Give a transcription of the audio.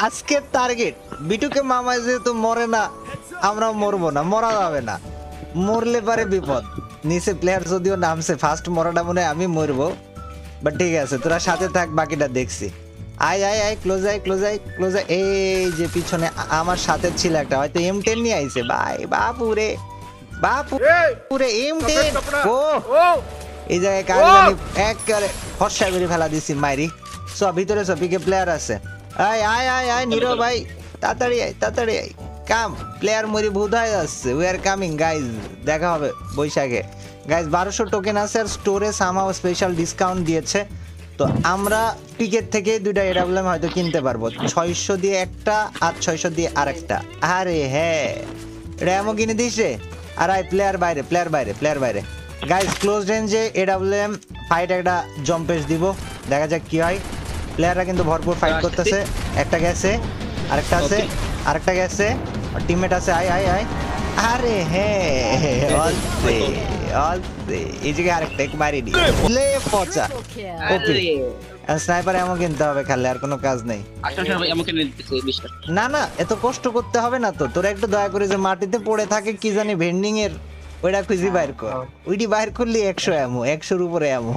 আজকের টার্গেট বিটুকে মামা যেহেতু মরে না, আমরাও মরবো না, মরা যাবে না, মরলে পারে বিপদ। নিচে প্লেয়ার যদিও নামছে, ফার্স্ট মরাটা মনে হয় আমি মরবো, বাট ঠিক আছে, তোরা সাথে থাক, বাকিটা দেখছি। আয় আয় আয়, ক্লোজ আয় ক্লোজ আয় ক্লোজ আয়। এই যে পিছনে আমার সাথে ছিল একটা, হয়তো M10 নিয়ে আইছে ভাই। বাপুরে বাপুরে M10, ও এই জায়গায় কাজ জানি একেবারে ফর্সা করে ফেলা দিছি মাইরি। সব ভিতরে সব পিকে প্লেয়ার আছে। আয় আয় আয় আয় নিরো ভাই, তাড়াতাড়ি আয় তাড়াতাড়ি আয়, কাম প্লেয়ার মরি ভূত হয়ে যাচ্ছে। উই আর কামিং গাইজ, দেখা হবে বৈশাখে গাইজ। 1200 টোকেন আছে আর স্টোরে সামাও স্পেশাল ডিসকাউন্ট দিয়েছে, তো আমরা পিকের থেকে দুইটা এডাব্লিউএম হয়তো কিনতে পারবো। 600 দিয়ে একটা আর 600 দিয়ে আরেকটা। আরে হ্যাঁ, র্যামও কিনে দিছে। আর আই প্লেয়ার বাইরে প্লেয়ার বাইরে প্লেয়ার বাইরে গাইজ। ক্লোজ রেঞ্জে এডাব্লিউএম ফাইট একটা জম্পেশ দিব, দেখা যাক কি হয়। প্লেয়াররা কিন্তু ভরপুর ফাইট করতেছে। একটা গেছে, আরেকটা আছে, আরেকটা গেছে, টিমমেট আছে। আয় আয় আয়, আরে হ্যাঁ অলসে অলসে, এই জায়গায় আরেকটা এক মারি দি লে পচা। ওকে স্নাইপার এমন কিনতে হবে, খালি আর কোনো কাজ নেই। না না, এত কষ্ট করতে হবে না তো। তোরা একটু দয়া করে যে মাটিতে পড়ে থাকে কি জানি ভেন্ডিং এর, ওইটা খুঁজি বাইর কর। ওইটি বাইর করলি 100 এমো, 100-র উপরে এমো।